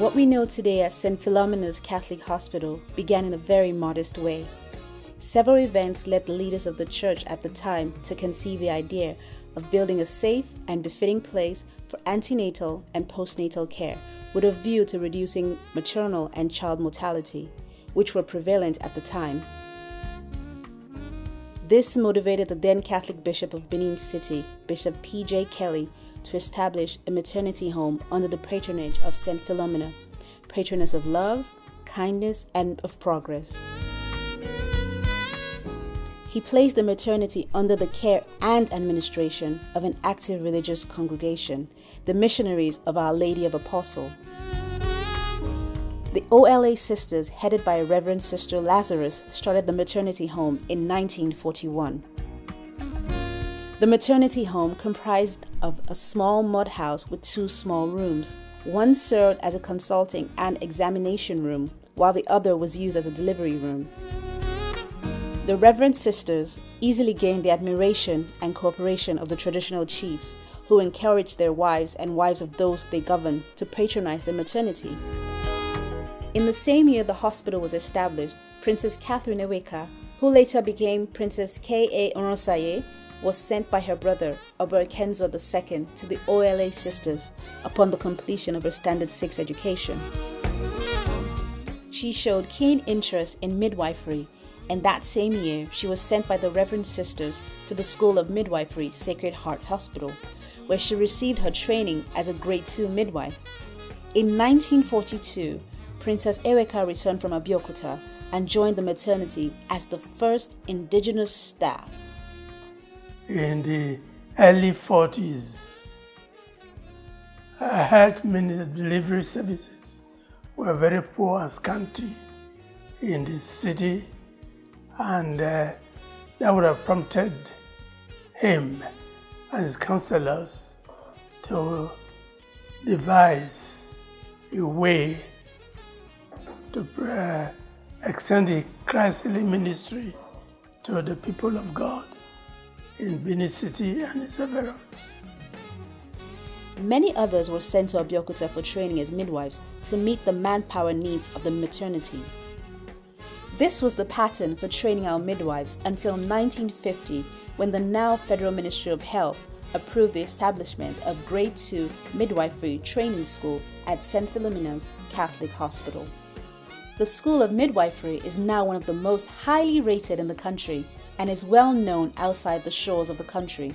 What we know today as St. Philomena's Catholic Hospital began in a very modest way. Several events led the leaders of the church at the time to conceive the idea of building a safe and befitting place for antenatal and postnatal care with a view to reducing maternal and child mortality, which were prevalent at the time. This motivated the then Catholic Bishop of Benin City, Bishop P.J. Kelly, to establish a maternity home under the patronage of St. Philomena, patroness of love, kindness, and of progress. He placed the maternity under the care and administration of an active religious congregation, the Missionaries of Our Lady of Apostle. The OLA Sisters, headed by Reverend Sister Lazarus, started the maternity home in 1941. The maternity home comprised of a small mud house with 2 small rooms. One served as a consulting and examination room, while the other was used as a delivery room. The Reverend Sisters easily gained the admiration and cooperation of the traditional chiefs, who encouraged their wives and wives of those they governed to patronize the maternity. In the same year the hospital was established, Princess Catherine Eweka, who later became Princess K.A. Onrosaye, was sent by her brother, Oba Kenzo II, to the OLA Sisters upon the completion of her Standard 6 education. She showed keen interest in midwifery, and that same year she was sent by the Reverend Sisters to the School of Midwifery, Sacred Heart Hospital, where she received her training as a Grade 2 midwife. In 1942, Princess Eweka returned from Abeokuta and joined the maternity as the first indigenous staff. In the early 40s, health delivery services were very poor and scanty in the city, and that would have prompted him and his counselors to devise a way to extend the Christ healing ministry to the people of God in Benin City and its suburbs. Many others were sent to Abeokuta for training as midwives to meet the manpower needs of the maternity. This was the pattern for training our midwives until 1950, when the now Federal Ministry of Health approved the establishment of Grade 2 Midwifery Training School at St. Philomena's Catholic Hospital. The School of Midwifery is now one of the most highly rated in the country and is well known outside the shores of the country.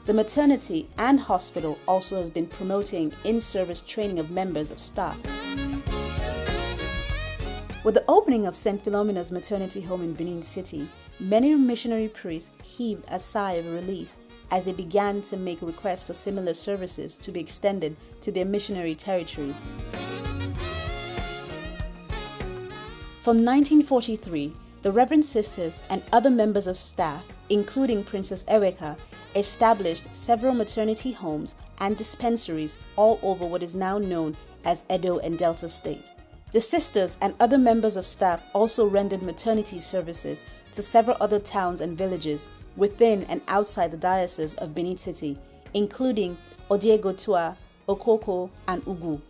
The maternity and hospital also has been promoting in-service training of members of staff. With the opening of St. Philomena's maternity home in Benin City, many missionary priests heaved a sigh of relief as they began to make requests for similar services to be extended to their missionary territories. From 1943, the Reverend Sisters and other members of staff, including Princess Eweka, established several maternity homes and dispensaries all over what is now known as Edo and Delta states. The sisters and other members of staff also rendered maternity services to several other towns and villages within and outside the Diocese of Benin City, including Odiegotua, Okoko, and Ugu.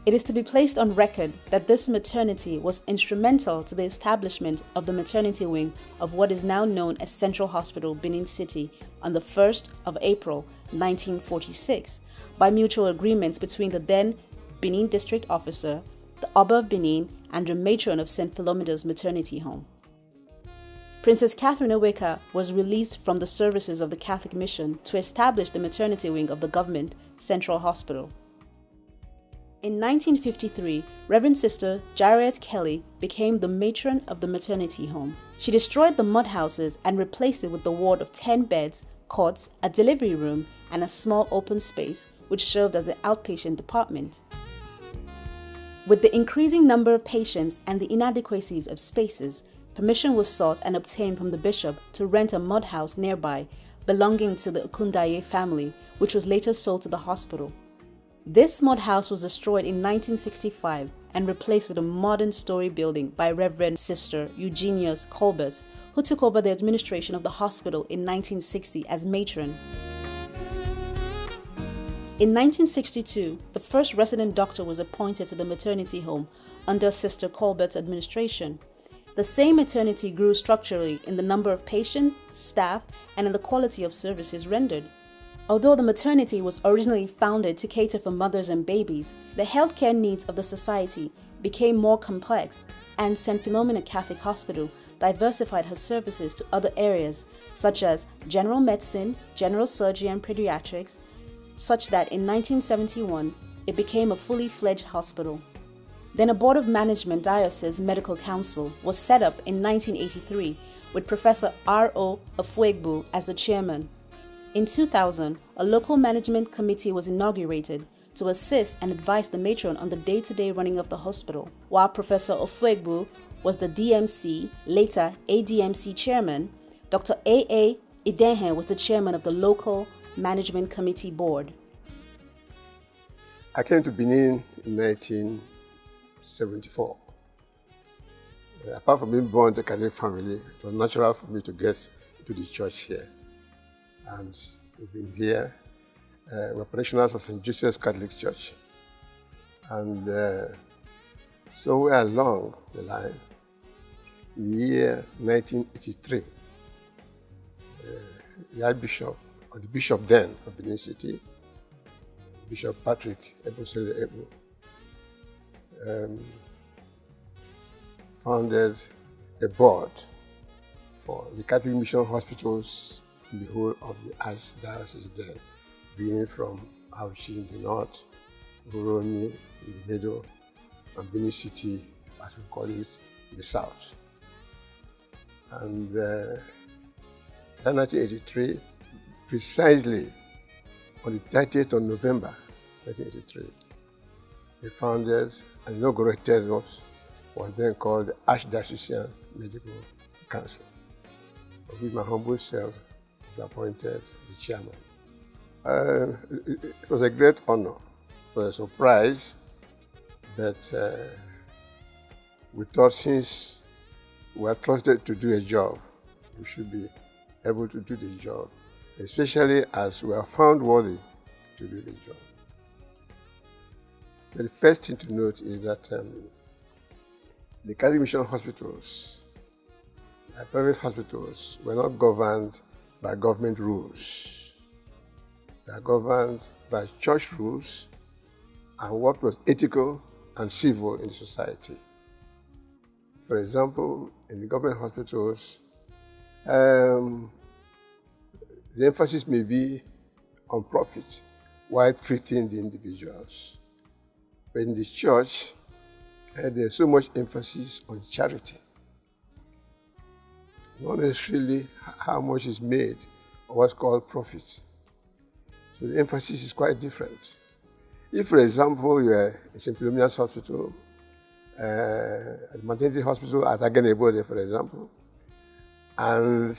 It is to be placed on record that this maternity was instrumental to the establishment of the maternity wing of what is now known as Central Hospital, Benin City, on the 1st of April 1946, by mutual agreements between the then Benin District Officer, the Oba of Benin, and the matron of St. Philomena's maternity home. Princess Catherine Eweka was released from the services of the Catholic Mission to establish the maternity wing of the government Central Hospital. In 1953, Reverend Sister Jariet Kelly became the matron of the maternity home. She destroyed the mud houses and replaced it with the ward of 10 beds, cots, a delivery room, and a small open space, which served as an outpatient department. With the increasing number of patients and the inadequacies of spaces, permission was sought and obtained from the bishop to rent a mud house nearby, belonging to the Okundaye family, which was later sold to the hospital. This mud house was destroyed in 1965 and replaced with a modern story building by Reverend Sister Eugenius Colbert, who took over the administration of the hospital in 1960 as matron. In 1962, the first resident doctor was appointed to the maternity home under Sister Colbert's administration. The same maternity grew structurally in the number of patients, staff, and in the quality of services rendered. Although the maternity was originally founded to cater for mothers and babies, the healthcare needs of the society became more complex, and St. Philomena Catholic Hospital diversified her services to other areas such as general medicine, general surgery, and pediatrics, such that in 1971 it became a fully fledged hospital. Then a Board of Management Diocese Medical Council was set up in 1983 with Professor R.O. Ofuegbu as the chairman. In 2000, a local management committee was inaugurated to assist and advise the matron on the day-to-day running of the hospital, while Professor Ofuegbu was the DMC, later ADMC chairman. Dr. A.A. Idenhe was the chairman of the local management committee board. I came to Benin in 1974. Apart from being born to a Catholic family, it was natural for me to get into the church here. And we've been here. We're parishioners of St. Joseph's Catholic Church. And somewhere along the line, in the year 1983, the Archbishop, or the Bishop then of Benin City, Bishop Patrick Ebosele Ebu, founded a board for the Catholic mission hospitals in the whole of the Archdiocese then, beginning from Auchi in the north, Buroni in the middle, and Benin City, as we call it, in the south. And in 1983, precisely on the 30th of November 1983, they founded and inaugurated what was then called the Archdiocesan Medical Council, of which my humble self was appointed the chairman. It was a great honor. It was a surprise, but we thought since we are trusted to do a job, we should be able to do the job, especially as we are found worthy to do the job. But the first thing to note is that the Catholic mission hospitals, the private hospitals, were not governed by government rules. They are governed by church rules and what was ethical and civil in the society. For example, in the government hospitals, the emphasis may be on profit while treating the individuals. But in the church, there's so much emphasis on charity. Not necessarily how much is made or what's called profit. So the emphasis is quite different. If, for example, you are in St. Philomena's hospital, at the maternity hospital at Annivesary, for example, and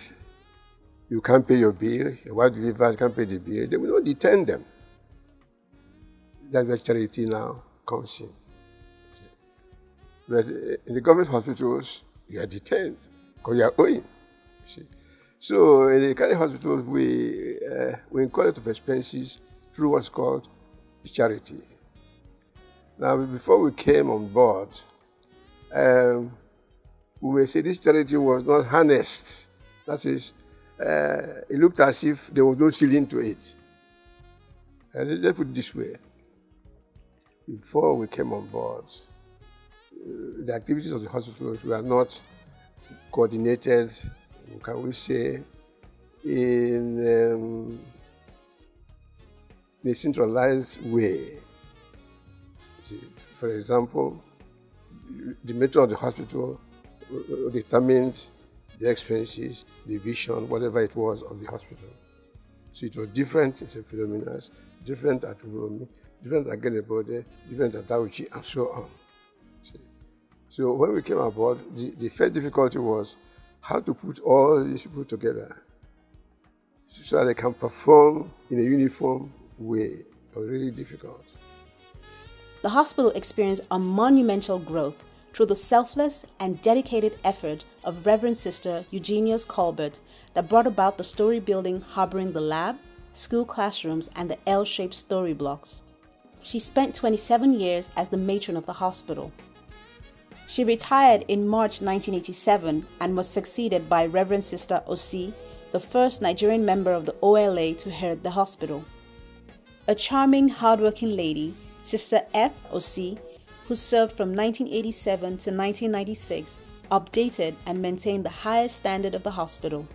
you can't pay your bill, your wife delivers, can't pay the bill, they will not detain them. That's where charity now comes in. But in the government hospitals, you are detained because you are owing. You see. So in the Catholic hospitals, we incur a lot of expenses through what's called charity. Now, before we came on board, we may say this charity was not harnessed. That is, it looked as if there was no ceiling to it. Let's put it this way. Before we came on board, the activities of the hospitals were not coordinated, can we say, in a centralized way. For example, the matron of the hospital determined the expenses, the vision, whatever it was of the hospital. So it was different in St. Philomena's, different at Uromi, different at Annivesary, different at Auchi, and so on. So when we came aboard, the first difficulty was how to put all these people together so that they can perform in a uniform way. It was really difficult. The hospital experienced a monumental growth through the selfless and dedicated effort of Reverend Sister Eugenius Colbert that brought about the story building harboring the lab, school classrooms, and the L-shaped story blocks. She spent 27 years as the matron of the hospital. She retired in March 1987 and was succeeded by Reverend Sister Osi, the first Nigerian member of the OLA to head the hospital. A charming, hardworking lady, Sister F. Osi, who served from 1987 to 1996, updated and maintained the highest standard of the hospital.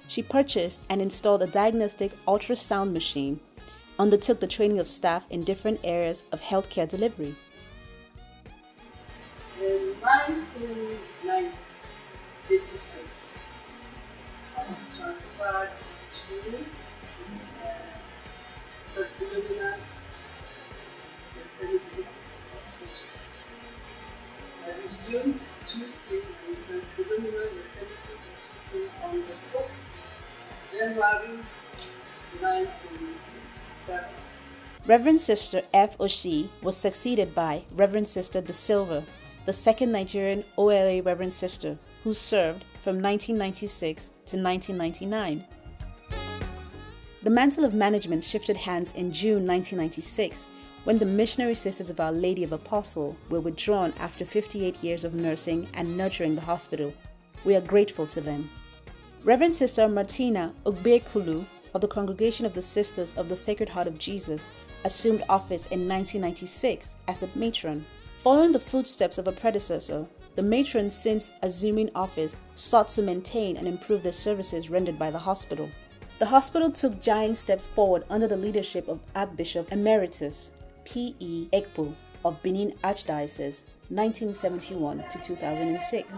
She purchased and installed a diagnostic ultrasound machine, undertook the training of staff in different areas of healthcare delivery. In 1986, I was transferred to St. Philomena's maternity hospital. I resumed duty in St. Philomena maternity hospital on the 1st January 1987. Reverend Sister F. Oshi was succeeded by Reverend Sister De Silva, the second Nigerian OLA Reverend Sister, who served from 1996 to 1999. The mantle of management shifted hands in June 1996 when the Missionary Sisters of Our Lady of Apostle were withdrawn after 58 years of nursing and nurturing the hospital. We are grateful to them. Reverend Sister Martina Ogbekulu of the Congregation of the Sisters of the Sacred Heart of Jesus assumed office in 1996 as the matron. Following the footsteps of a predecessor, the matron, since assuming office, sought to maintain and improve the services rendered by the hospital. The hospital took giant steps forward under the leadership of Archbishop Emeritus P.E. Ekpo of Benin Archdiocese, 1971 to 2006.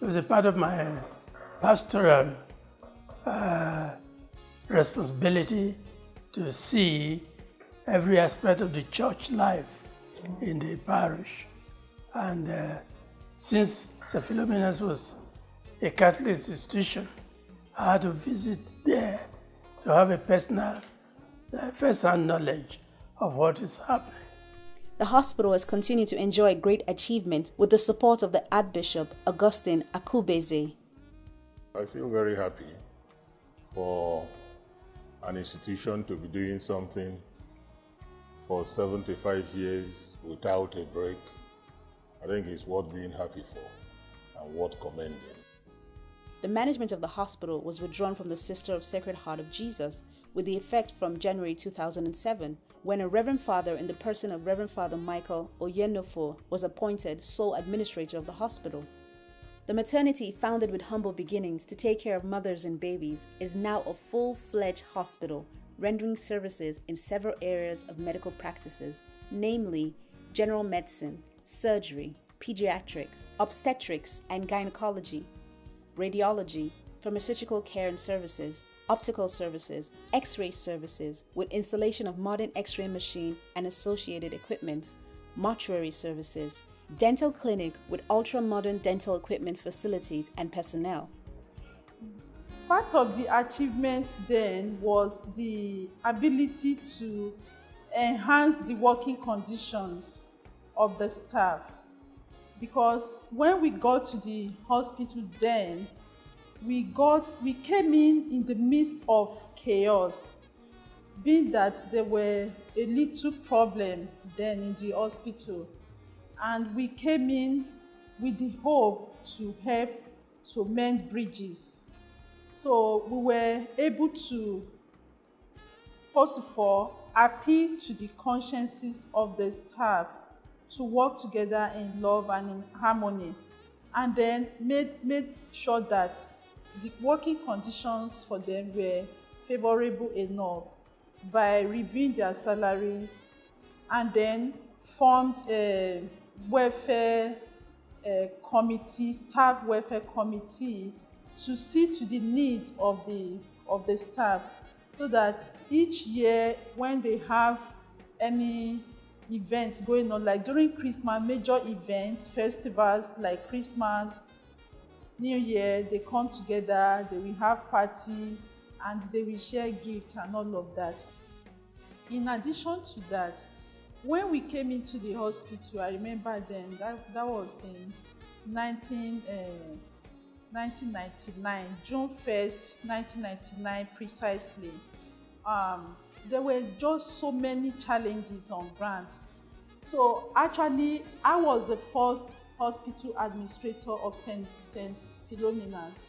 It was a part of my pastoral responsibility to see every aspect of the church life in the parish. And since St. Philomena's was a Catholic institution, I had to visit there to have a personal, first-hand knowledge of what is happening. The hospital has continued to enjoy great achievements with the support of the Archbishop Augustine Akubeze. I feel very happy for an institution to be doing something for 75 years without a break. I think it's worth being happy for and worth commending. The management of the hospital was withdrawn from the Sister of Sacred Heart of Jesus with the effect from January 2007, when a Reverend Father in the person of Reverend Father Michael Oyenofo was appointed sole administrator of the hospital. The maternity, founded with humble beginnings to take care of mothers and babies, is now a full-fledged hospital, rendering services in several areas of medical practices, namely general medicine, surgery, pediatrics, obstetrics and gynecology, radiology, pharmaceutical care and services, optical services, X-ray services with installation of modern X-ray machine and associated equipment, mortuary services, dental clinic with ultra-modern dental equipment facilities and personnel. Part of the achievements then was the ability to enhance the working conditions of the staff, because when we got to the hospital then, we came in the midst of chaos, being that there were a little problem then in the hospital, and we came in with the hope to help to mend bridges. So we were able to, first of all, appeal to the consciences of the staff to work together in love and in harmony, and then made sure that the working conditions for them were favorable enough by reviewing their salaries, and then formed a welfare committee, staff welfare committee, to see to the needs of the staff, so that each year when they have any events going on, like during Christmas, major events, festivals like Christmas, New Year, they come together, they will have party, and they will share gifts and all of that. In addition to that, when we came into the hospital, I remember then, that was in 1999, June 1st, 1999 precisely. There were just so many challenges on ground. So actually, I was the first hospital administrator of St. Philomena's.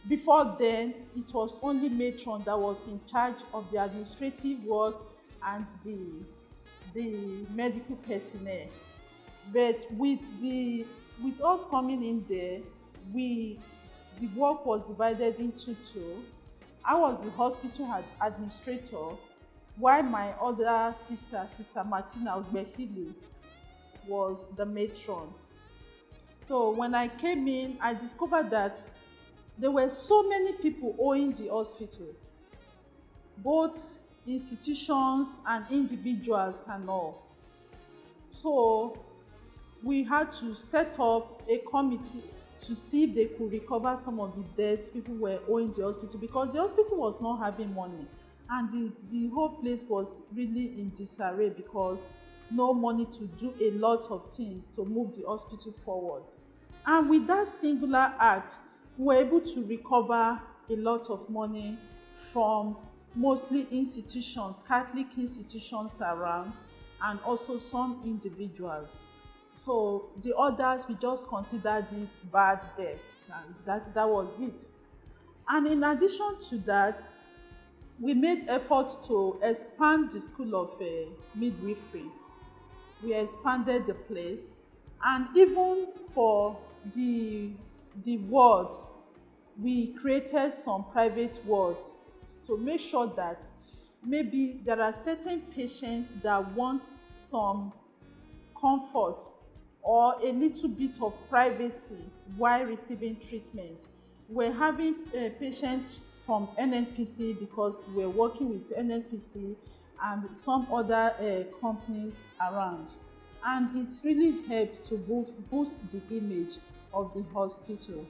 Before then, it was only matron that was in charge of the administrative work and the medical personnel. But with us coming in there, the work was divided into two. I was the hospital administrator, while my other sister, Sister Martina Ogbehili, was the matron. So when I came in, I discovered that there were so many people owing the hospital, both institutions and individuals and all. So we had to set up a committee to see if they could recover some of the debts people were owing the hospital, because the hospital was not having money, and the whole place was really in disarray because no money to do a lot of things to move the hospital forward. And with that singular act, we were able to recover a lot of money from mostly institutions, Catholic institutions around, and also some individuals. So the others, we just considered it bad debts, and that was it. And in addition to that, we made efforts to expand the school of midwifery. We expanded the place, and even for the wards, we created some private wards to make sure that maybe there are certain patients that want some comfort or a little bit of privacy while receiving treatment. We're having patients from NNPC, because we're working with NNPC and some other companies around. And it's really helped to boost the image of the hospital.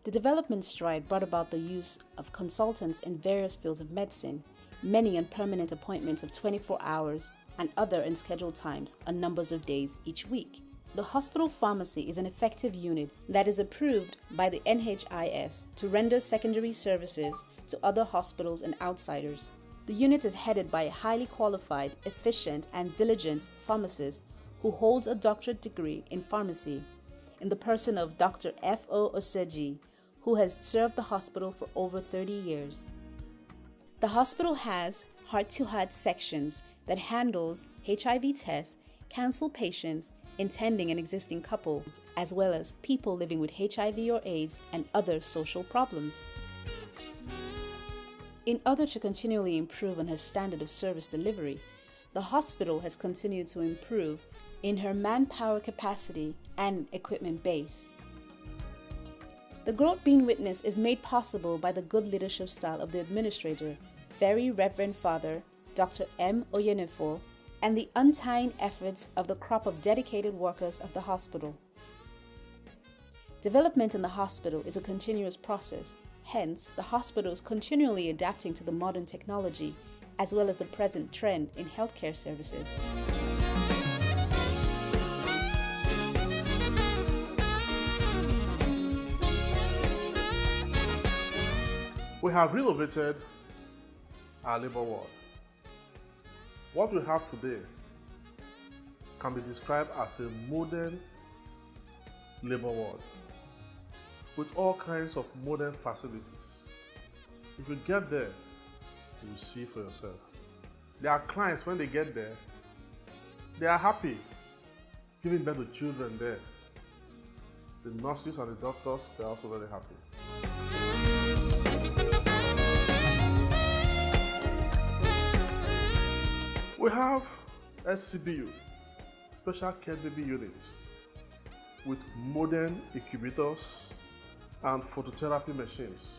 The development stride brought about the use of consultants in various fields of medicine, many on permanent appointments of 24 hours and other in scheduled times on numbers of days each week. The hospital pharmacy is an effective unit that is approved by the NHIS to render secondary services to other hospitals and outsiders. The unit is headed by a highly qualified, efficient, and diligent pharmacist who holds a doctorate degree in pharmacy, in the person of Dr. F.O. Oseji, who has served the hospital for over 30 years. The hospital has heart-to-heart sections that handles HIV tests, counsel patients, intending and existing couples, as well as people living with HIV or AIDS and other social problems. In order to continually improve on her standard of service delivery, the hospital has continued to improve in her manpower capacity and equipment base. The growth being witnessed is made possible by the good leadership style of the administrator, Very Reverend Father Dr. M. Oyenefo, and the untying efforts of the crop of dedicated workers of the hospital. Development in the hospital is a continuous process. Hence, the hospital is continually adapting to the modern technology, as well as the present trend in healthcare services. We have renovated our labor ward. What we have today can be described as a modern labor ward with all kinds of modern facilities. If you get there, you will see for yourself. There are clients, when they get there, they are happy giving birth to children there. The nurses and the doctors, they are also very happy. We have SCBU, Special Care Baby Unit, with modern incubators and phototherapy machines,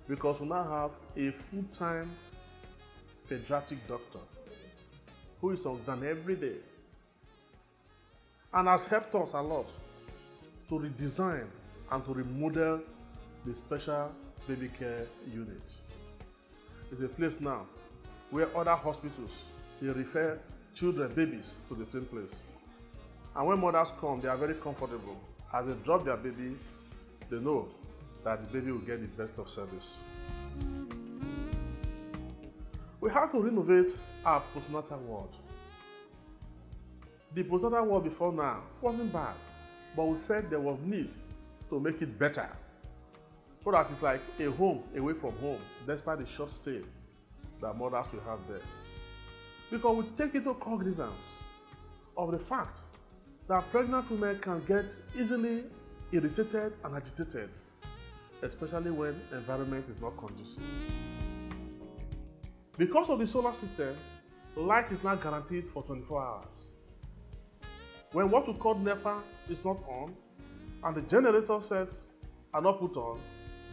because we now have a full-time pediatric doctor who is on exam every day and has helped us a lot to redesign and to remodel the Special Baby Care Unit. It's a place now where other hospitals, they refer children, babies, to the same place. And when mothers come, they are very comfortable. As they drop their baby, they know that the baby will get the best of service. We have to renovate our postnatal ward. The postnatal ward before now wasn't bad, but we felt there was need to make it better, so that it's like a home away from home, despite the short stay that mothers will have there. Because we take into cognizance of the fact that pregnant women can get easily irritated and agitated, especially when the environment is not conducive. Because of the solar system, light is now guaranteed for 24 hours. When what we call NEPA is not on, and the generator sets are not put on,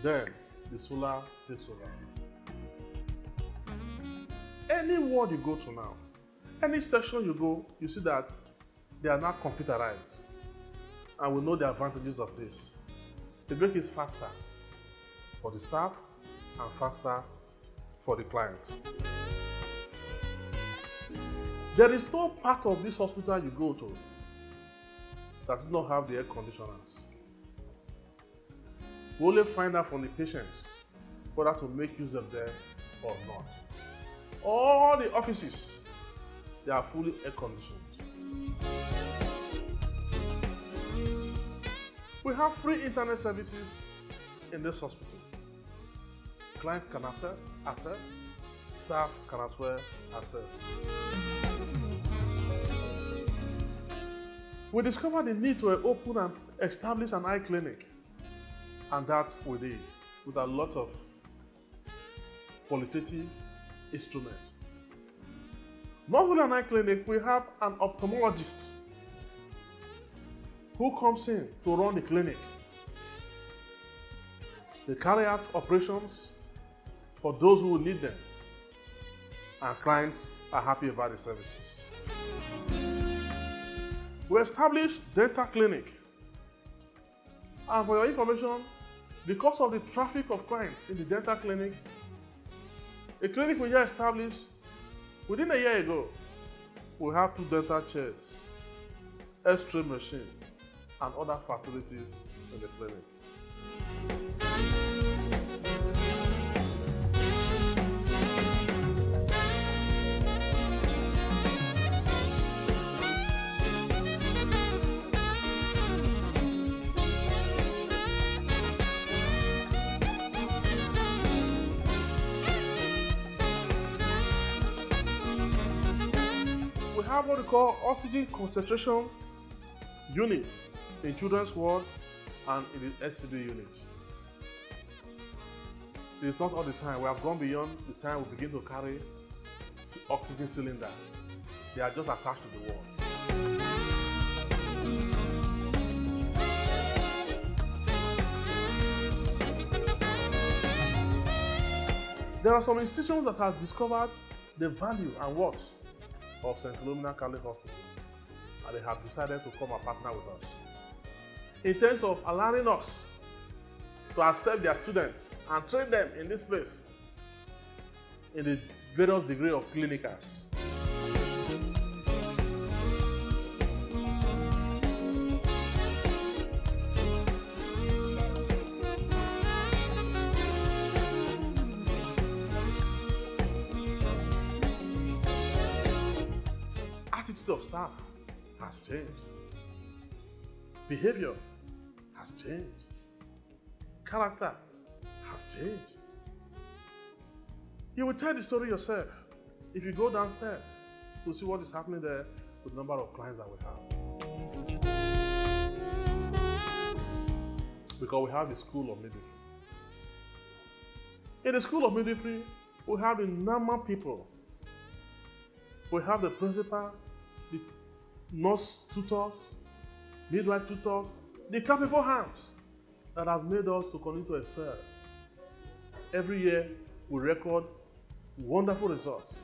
then the solar takes over. Any ward you go to now, any section you go, you see that they are now computerized. And we know the advantages of this. The break is faster for the staff and faster for the client. There is no part of this hospital you go to that does not have the air conditioners. We only find out from the patients whether to make use of them or not. All the offices, they are fully air conditioned. We have free internet services in this hospital. Clients can access, staff can as well access. We discovered the need to open and establish an eye clinic, and that we did with a lot of qualitative instrument. Not only an eye clinic, we have an ophthalmologist who comes in to run the clinic. They carry out operations for those who need them, and clients are happy about the services. We established dental clinic, and for your information, because of the traffic of clients in the dental clinic, a clinic we just established within a year ago, we have 2 dental chairs, X-ray machine, and other facilities in the clinic. We have what we call oxygen concentration unit in children's ward and in the SCD unit. It's not all the time. We have gone beyond the time we begin to carry oxygen cylinder. They are just attached to the wall. There are some institutions that have discovered the value and worth of St. Philomena Catholic Hospital, and they have decided to come and partner with us in terms of allowing us to accept their students and train them in this place in the various degree of clinicals. Attitude of staff has changed. Behavior has changed. Character has changed. You will tell the story yourself if you go downstairs to see what is happening there with the number of clients that we have. Because we have the School of Midwifery. In the School of Midwifery, we have the normal people. We have the principal, the nurse tutors, midwife tutors, the capable hands that have made us to continue to excel. Every year, we record wonderful results.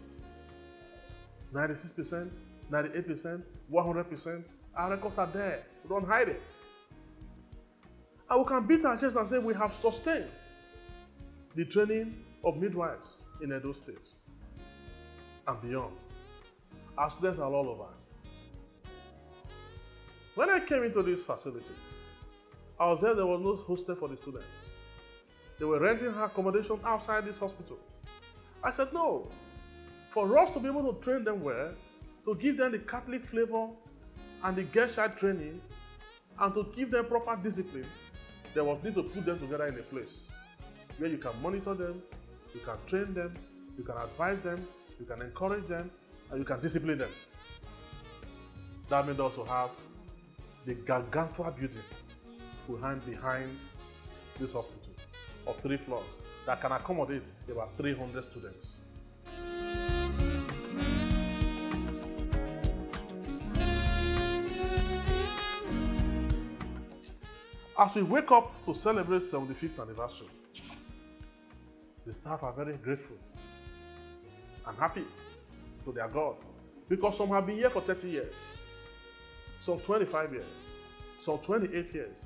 96%, 98%, 100%. Our records are there. We don't hide it. And we can beat our chest and say we have sustained the training of midwives in Edo State and beyond. Our students are all over. When I came into this facility, I was there was no hostel for the students. They were renting accommodation outside this hospital. I said, no, for us to be able to train them well, to give them the Catholic flavor and the guest child training, and to give them proper discipline, there was need to put them together in a place where you can monitor them, you can train them, you can advise them, you can encourage them, and you can discipline them. That made us to have the gargantuan building behind this hospital of 3 floors that can accommodate about 300 students. As we wake up to celebrate 75th anniversary, the staff are very grateful and happy to their God, because some have been here for 30 years, some 25 years, some 28 years.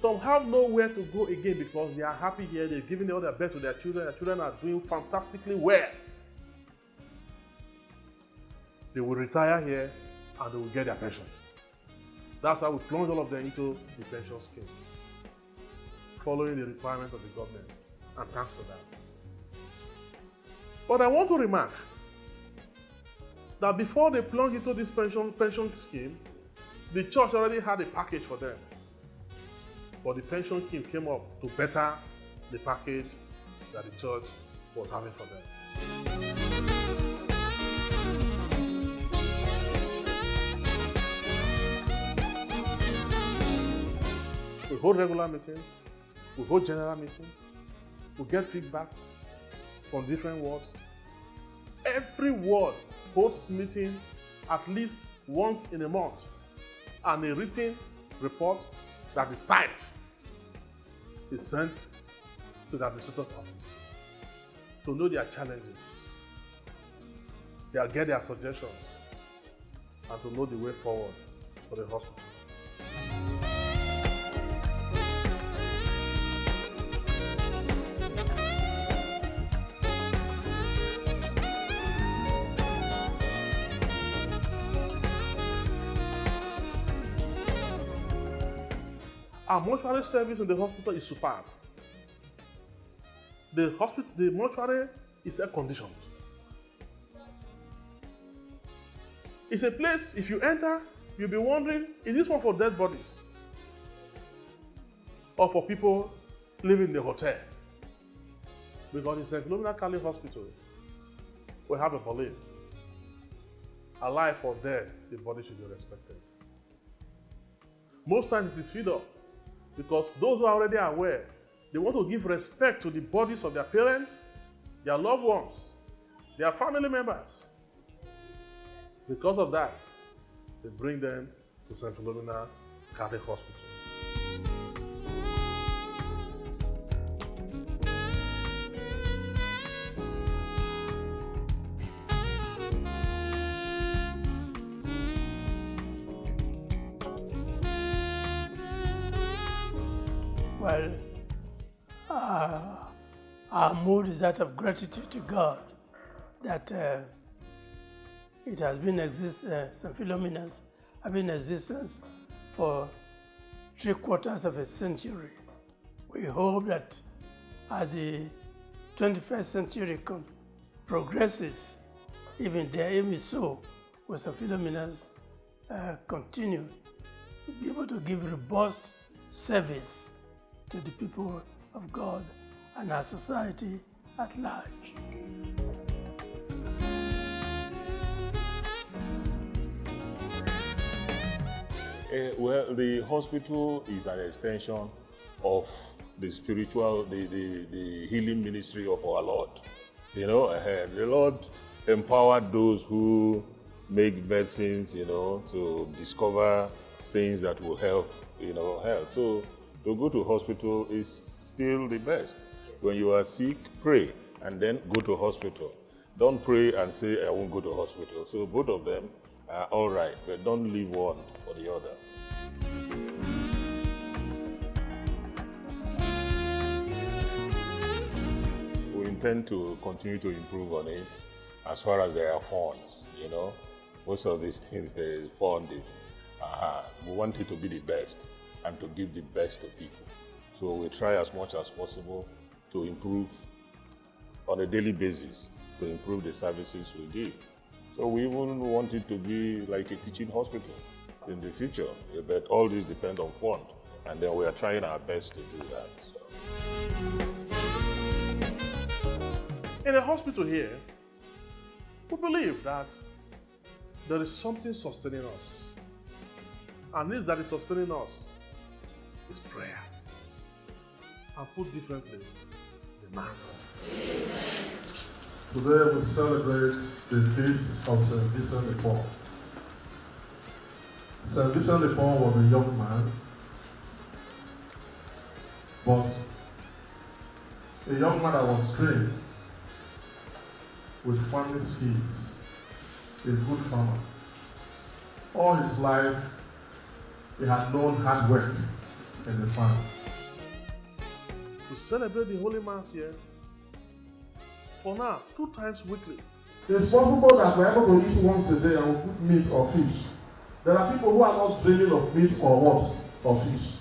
Some have nowhere to go again because they are happy here, they're giving all their best to their children are doing fantastically well. They will retire here and they will get their pension. That's how we plunge all of them into the pension scheme, following the requirements of the government, and thanks to that. But I want to remark that before they plunge into this pension scheme, the church already had a package for them. But the pension scheme came up to better the package that the church was having for them. We hold regular meetings, we hold general meetings, we get feedback from different wards. Every ward holds meeting at least once in a month, and a written report that is typed is sent to the administrator's office to know their challenges, they'll get their suggestions, and to know the way forward for the hospital. Our mortuary service in the hospital is superb. The mortuary is air-conditioned. It's a place, if you enter, you'll be wondering, is this one for dead bodies? Or for people living in the hotel? Because in St. Philomena Catholic Hospital, we have a belief, alive or dead, the body should be respected. Most times it is feed up, because those who are already aware, they want to give respect to the bodies of their parents, their loved ones, their family members. Because of that, they bring them to St. Philomena Catholic Hospital. our mood is that of gratitude to God that it has been St. Philomena's have been in existence for 3/4 of a century. We hope that as the 21st century progresses, even so, will St. Philomena's continue to be able to give robust service to the people of God and our society at large. Well, the hospital is an extension of the spiritual, the healing ministry of our Lord. You know, the Lord empowered those who make medicines, to discover things that will help, health. So to go to hospital is still the best. When you are sick, pray and then go to hospital. Don't pray and say, I won't go to hospital. So both of them are all right, but don't leave one for the other. We intend to continue to improve on it as far as there are funds, Most of these things are funded. We want it to be the best and to give the best to people. So we try as much as possible to improve on a daily basis, to improve the services we give. So we even want it to be like a teaching hospital in the future, but all this depends on fund, and then we are trying our best to do that. So. In the hospital here, we believe that there is something sustaining us. And this that is sustaining us is prayer. And put differently, the Mass. Today we celebrate the feast of St. Vincent de Paul. St. Vincent de Paul was a young man, but a young man that was trained with farming skills, a good farmer. All his life, he had known hard work in the farm. We celebrate the Holy Mass here, for now, 2 times weekly. It's possible that we're able to eat once a day and we put meat or fish. There are people who are not dreaming of meat or what? Or fish.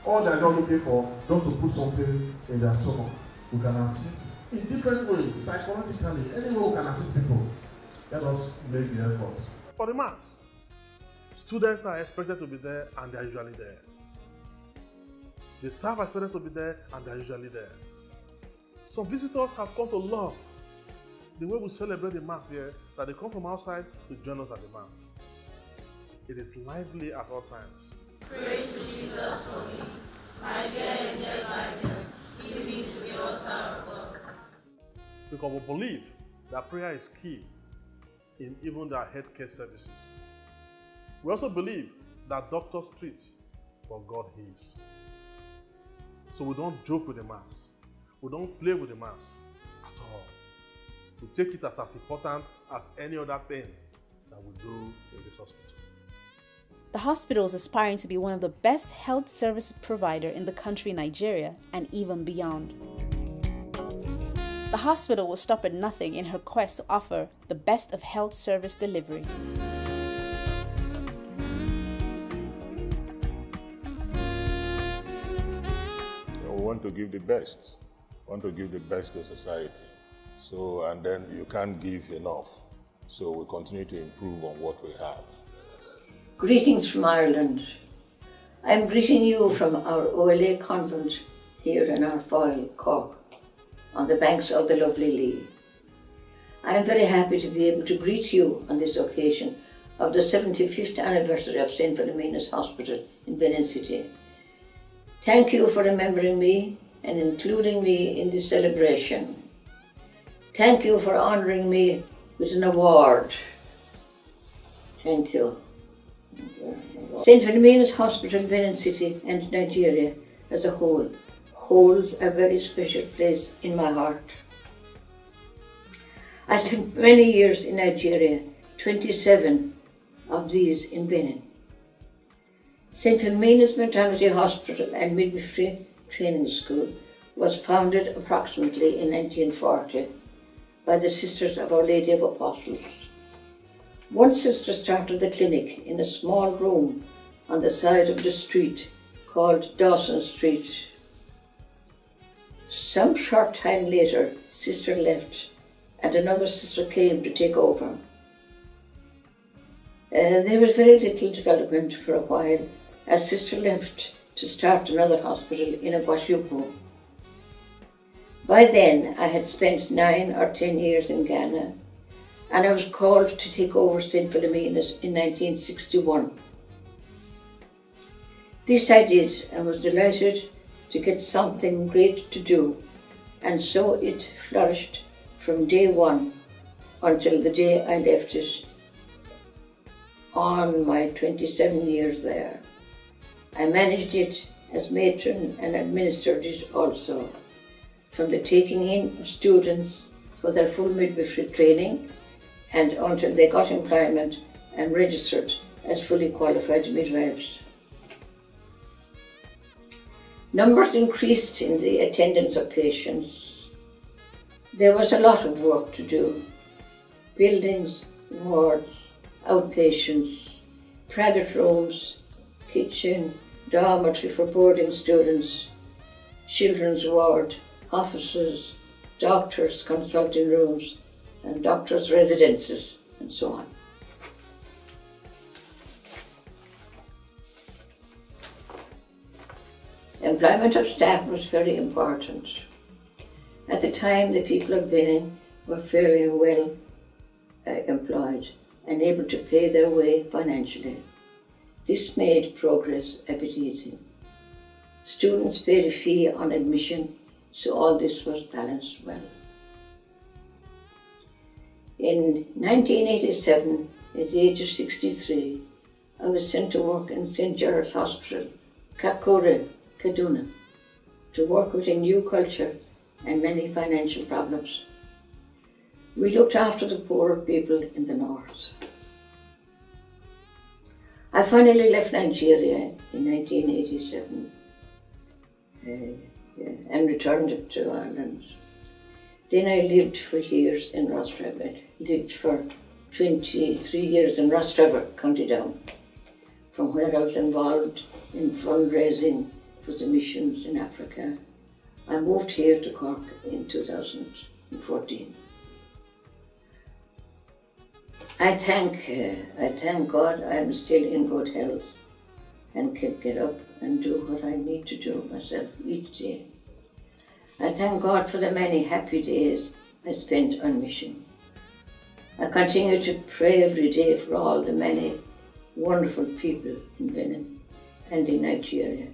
All they're not looking for, just to put something in their stomach. We can assist in different ways, psychologically, any way we can assist people. Let us make the effort. For the Mass, students are expected to be there and they are usually there. The staff are expected to be there and they are usually there. Some visitors have come to love the way we celebrate the Mass here, that they come from outside to join us at the Mass. It is lively at all times. Pray to Jesus for me, my dear and dear guardian, lead me to the altar of God. Because we believe that prayer is key in even their healthcare services. We also believe that doctors treat, but God heals. So we don't joke with the Mass. We don't play with the Mass at all. We take it as important as any other thing that we do in this hospital. The hospital is aspiring to be one of the best health service provider in the country, Nigeria, and even beyond. The hospital will stop at nothing in her quest to offer the best of health service delivery. We want to give the best. We want to give the best to society. So, and then you can't give enough. So we continue to improve on what we have. Greetings from Ireland. I am greeting you from our OLA convent here in our Foyle, Cork, on the banks of the lovely Lee. I am very happy to be able to greet you on this occasion of the 75th anniversary of St. Philomena's Hospital in Benin City. Thank you for remembering me and including me in this celebration. Thank you for honouring me with an award. Thank you. St. Philomena's Hospital, Benin City and Nigeria as a whole holds a very special place in my heart. I spent many years in Nigeria, 27 of these in Benin. St. Philomena's Maternity Hospital and Midwifery Training School was founded approximately in 1940 by the Sisters of Our Lady of Apostles. One sister started the clinic in a small room on the side of the street called Dawson Street. Some short time later, sister left and another sister came to take over. There was very little development for a while as sister left to start another hospital in Aguashuco. By then, I had spent 9 or 10 years in Ghana, and I was called to take over St. Philomena's in 1961. This I did and was delighted to get something great to do, and so it flourished from day one until the day I left it on my 27 years there. I managed it as matron and administered it also, from the taking in of students for their full midwifery training and until they got employment and registered as fully qualified midwives. Numbers increased in the attendance of patients. There was a lot of work to do. Buildings, wards, outpatients, private rooms, kitchen, dormitory for boarding students, children's ward, offices, doctors' consulting rooms, and doctors' residences, and so on. Employment of staff was very important. At the time, the people of Benin were fairly well employed and able to pay their way financially. This made progress a bit easy. Students paid a fee on admission, so all this was balanced well. In 1987, at the age of 63, I was sent to work in St. Gerard's Hospital, Kakure, Kaduna, to work with a new culture and many financial problems. We looked after the poorer people in the north. I finally left Nigeria in 1987 and returned to Ireland. Then I lived for years in Rostrevor. I lived for 23 years in Rostrevor, County Down, from where I was involved in fundraising for the missions in Africa. I moved here to Cork in 2014. I thank God I am still in good health and can get up and do what I need to do myself each day. I thank God for the many happy days I spent on mission. I continue to pray every day for all the many wonderful people in Benin and in Nigeria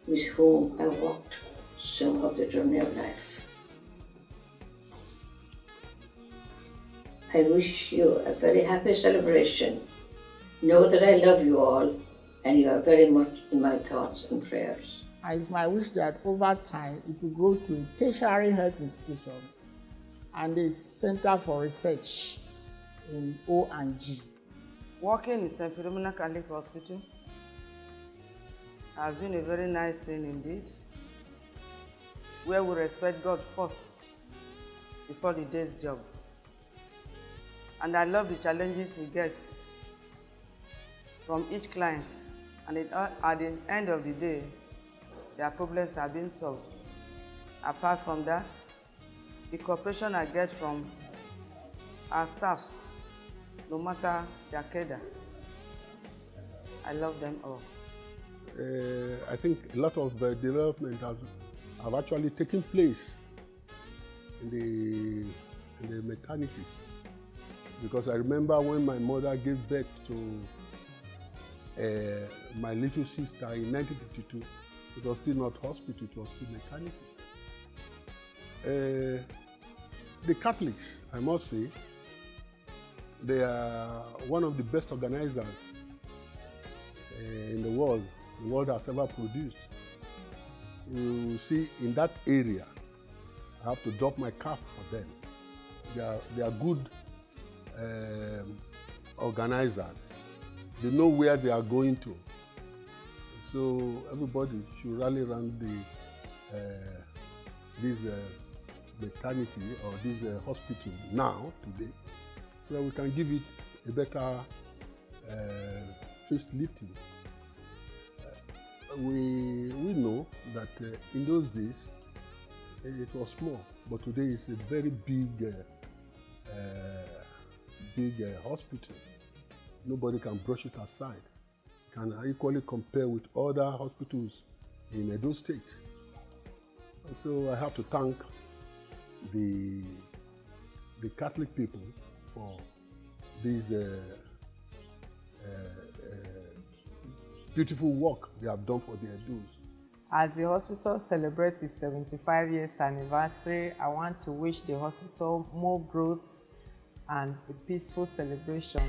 with whom I walked some of the journey of life. I wish you a very happy celebration. Know that I love you all and you are very much in my thoughts and prayers. It's my wish that over time it will grow to a tertiary health institution and a center for research in O&G. Working in St. Philomena Catholic Hospital has been a very nice thing indeed, where we respect God first before the day's job. And I love the challenges we get from each client, and at the end of the day, their problems are being solved. Apart from that, the cooperation I get from our staffs, no matter their cadre, I love them all. I think a lot of development have actually taken place in the maternity. Because I remember when my mother gave birth to my little sister in 1952, it was still not hospital, it was still maternity. The Catholics, I must say, they are one of the best organizers in the world has ever produced. You see, in that area, I have to drop my cap for them. They are good organizers. They know where they are going to. So everybody should rally around this maternity or this hospital now, today, so that we can give it a better facelifting. We know that in those days it was small, but today it's a very big hospital. Nobody can brush it aside. Can equally compare with other hospitals in Edo State. And so I have to thank the Catholic people for this beautiful work they have done for their Edos. As the hospital celebrates its 75 years anniversary, I want to wish the hospital more growth and a peaceful celebration.